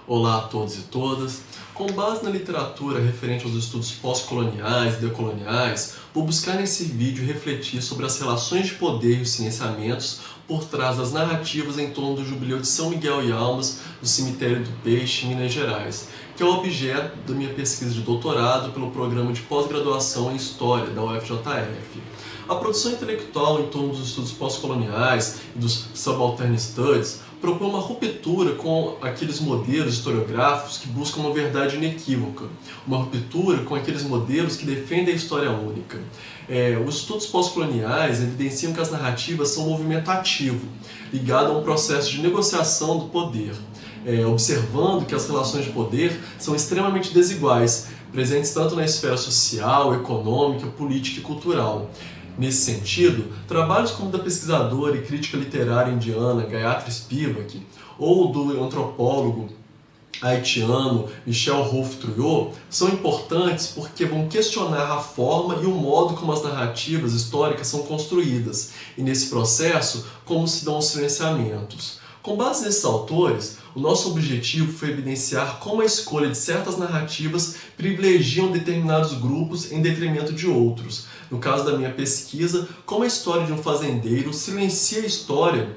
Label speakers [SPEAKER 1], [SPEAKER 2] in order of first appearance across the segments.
[SPEAKER 1] Olá a todos e todas. Com base na literatura referente aos estudos pós-coloniais e decoloniais, vou buscar nesse vídeo refletir sobre as relações de poder e os silenciamentos por trás das narrativas em torno do Jubileu de São Miguel e Almas do Cemitério do Peixe, em Minas Gerais, que é o objeto da minha pesquisa de doutorado pelo programa de pós-graduação em História da UFJF. A produção intelectual em torno dos estudos pós-coloniais e dos Subaltern Studies propõe uma ruptura com aqueles modelos historiográficos que buscam uma verdade inequívoca, uma ruptura com aqueles modelos que defendem a história única. Os estudos pós-coloniais evidenciam que as narrativas são um movimento ativo, ligado a um processo de negociação do poder, observando que as relações de poder são extremamente desiguais, presentes tanto na esfera social, econômica, política e cultural. Nesse sentido, trabalhos como da pesquisadora e crítica literária indiana Gayatri Spivak ou do antropólogo haitiano Michel Rolph-Trouillot são importantes porque vão questionar a forma e o modo como as narrativas históricas são construídas e, nesse processo, como se dão os silenciamentos. Com base nesses autores, o nosso objetivo foi evidenciar como a escolha de certas narrativas privilegiam determinados grupos em detrimento de outros. No caso da minha pesquisa, como a história de um fazendeiro silencia a história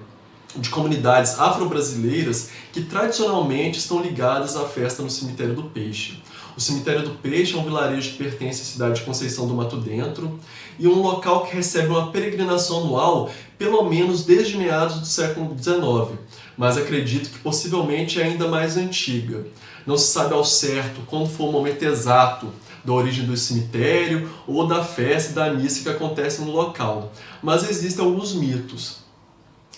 [SPEAKER 1] de comunidades afro-brasileiras que tradicionalmente estão ligadas à festa no Cemitério do Peixe. O Cemitério do Peixe é um vilarejo que pertence à cidade de Conceição do Mato Dentro e um local que recebe uma peregrinação anual pelo menos desde meados do século XIX, mas acredito que possivelmente é ainda mais antiga. Não se sabe ao certo quando foi o momento exato da origem do cemitério ou da festa e da missa que acontece no local, mas existem alguns mitos.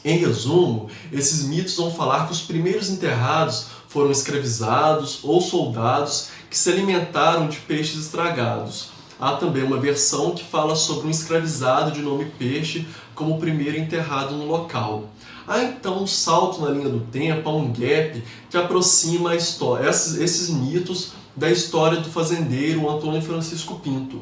[SPEAKER 1] Em resumo, esses mitos vão falar que os primeiros enterrados foram escravizados ou soldados que se alimentaram de peixes estragados. Há também uma versão que fala sobre um escravizado de nome Peixe como o primeiro enterrado no local. Há então um salto na linha do tempo, há um gap que aproxima a história, esses mitos da história do fazendeiro Antônio Francisco Pinto.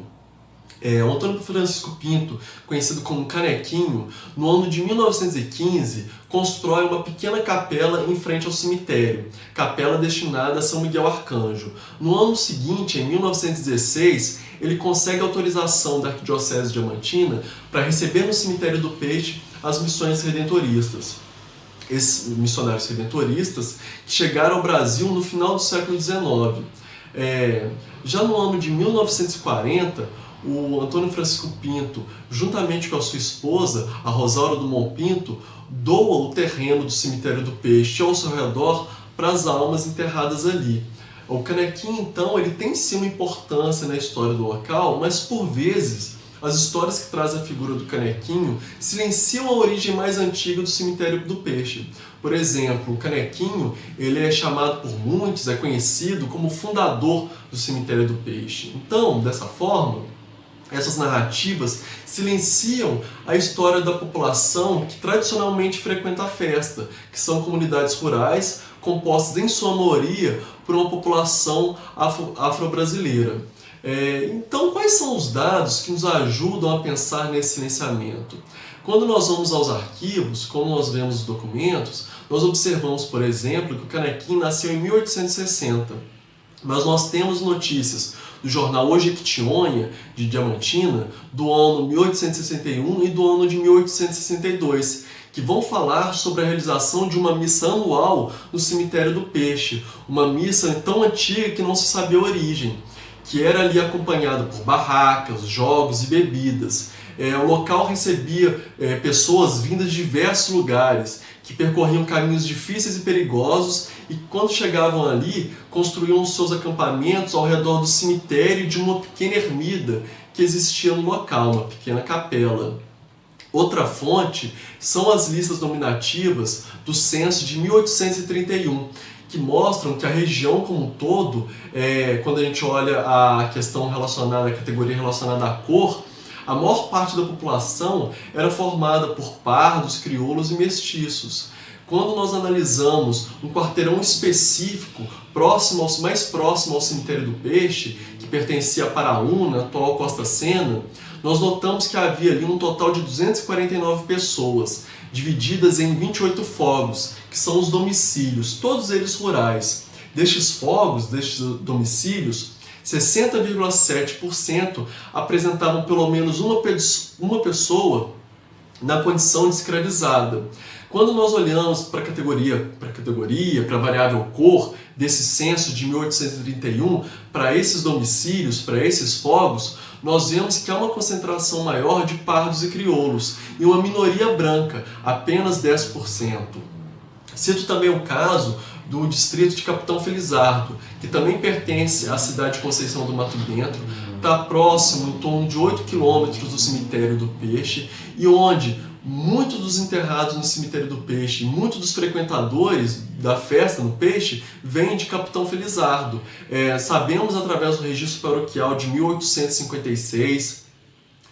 [SPEAKER 1] O Antônio Francisco Pinto, conhecido como Canequinho, no ano de 1915, constrói uma pequena capela em frente ao cemitério, capela destinada a São Miguel Arcanjo. No ano seguinte, em 1916, ele consegue autorização da Arquidiocese Diamantina para receber no Cemitério do Peixe as missões redentoristas. Esses missionários redentoristas que chegaram ao Brasil no final do século XIX. Já no ano de 1940, o Antônio Francisco Pinto, juntamente com a sua esposa, a Rosaura Dumont Pinto, doa o terreno do Cemitério do Peixe ao seu redor para as almas enterradas ali. O Canequinho, então, ele tem sim uma importância na história do local, mas por vezes as histórias que trazem a figura do Canequinho silenciam a origem mais antiga do Cemitério do Peixe. Por exemplo, o Canequinho ele é chamado por muitos, é conhecido como fundador do Cemitério do Peixe. Então, dessa forma, essas narrativas silenciam a história da população que tradicionalmente frequenta a festa, que são comunidades rurais compostas em sua maioria por uma população afro-brasileira. Então, quais são os dados que nos ajudam a pensar nesse silenciamento? Quando nós vamos aos arquivos, quando nós vemos os documentos, nós observamos, por exemplo, que o Canequinho nasceu em 1860, mas nós temos notícias do jornal O Jequitinhonha, de Diamantina, do ano 1861 e do ano de 1862, que vão falar sobre a realização de uma missa anual no Cemitério do Peixe, uma missa tão antiga que não se sabia a origem, que era ali acompanhada por barracas, jogos e bebidas. O local recebia pessoas vindas de diversos lugares, que percorriam caminhos difíceis e perigosos e quando chegavam ali, construíam os seus acampamentos ao redor do cemitério e de uma pequena ermida que existia no local, uma pequena capela. Outra fonte são as listas nominativas do censo de 1831, que mostram que a região como um todo, quando a gente olha a questão relacionada, a categoria relacionada à cor, a maior parte da população era formada por pardos, crioulos e mestiços. Quando nós analisamos um quarteirão específico, mais próximo ao Cemitério do Peixe, que pertencia a Paraúna, atual Costa Sena, nós notamos que havia ali um total de 249 pessoas, divididas em 28 fogos, que são os domicílios, todos eles rurais. Destes fogos, destes domicílios, 60,7% apresentavam pelo menos uma pessoa na condição de escravizada. Quando nós olhamos para a categoria, para a variável cor desse censo de 1831, para esses domicílios, para esses fogos, nós vemos que há uma concentração maior de pardos e crioulos e uma minoria branca, apenas 10%. Cito também o caso do distrito de Capitão Felizardo, que também pertence à cidade de Conceição do Mato Dentro, está próximo, em torno de 8 quilômetros do cemitério do Peixe, e onde muitos dos enterrados no cemitério do Peixe, muitos dos frequentadores da festa no Peixe, vêm de Capitão Felizardo. Sabemos através do registro paroquial de 1856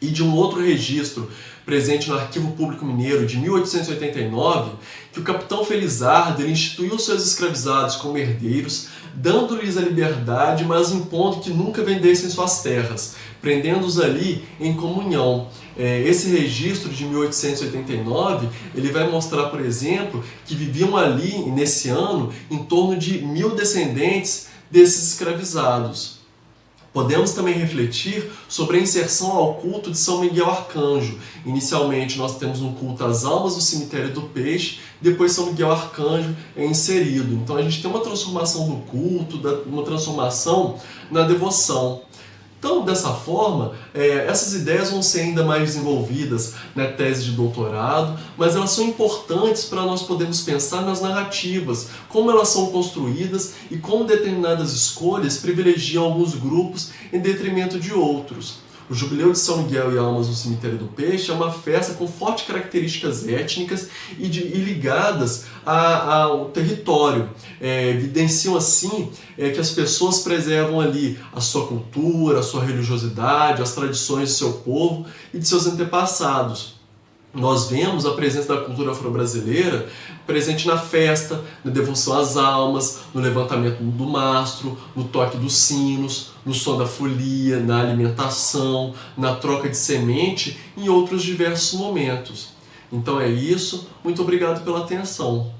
[SPEAKER 1] e de um outro registro presente no Arquivo Público Mineiro de 1889, que o capitão Felizardo instituiu seus escravizados como herdeiros, dando-lhes a liberdade, mas impondo que nunca vendessem suas terras, prendendo-os ali em comunhão. Esse registro de 1889, ele vai mostrar, por exemplo, que viviam ali, nesse ano, em torno de 1.000 descendentes desses escravizados. Podemos também refletir sobre a inserção ao culto de São Miguel Arcanjo. Inicialmente nós temos um culto às almas do cemitério do Peixe, depois São Miguel Arcanjo é inserido. Então a gente tem uma transformação do culto, uma transformação na devoção. Então, dessa forma, essas ideias vão ser ainda mais desenvolvidas na tese de doutorado, mas elas são importantes para nós podermos pensar nas narrativas, como elas são construídas e como determinadas escolhas privilegiam alguns grupos em detrimento de outros. O Jubileu de São Miguel e Almas no Cemitério do Peixe é uma festa com fortes características étnicas e ligadas ao território. Evidenciam assim que as pessoas preservam ali a sua cultura, a sua religiosidade, as tradições de seu povo e de seus antepassados. Nós vemos a presença da cultura afro-brasileira presente na festa, na devoção às almas, no levantamento do mastro, no toque dos sinos, no som da folia, na alimentação, na troca de semente e em outros diversos momentos. Então é isso, muito obrigado pela atenção.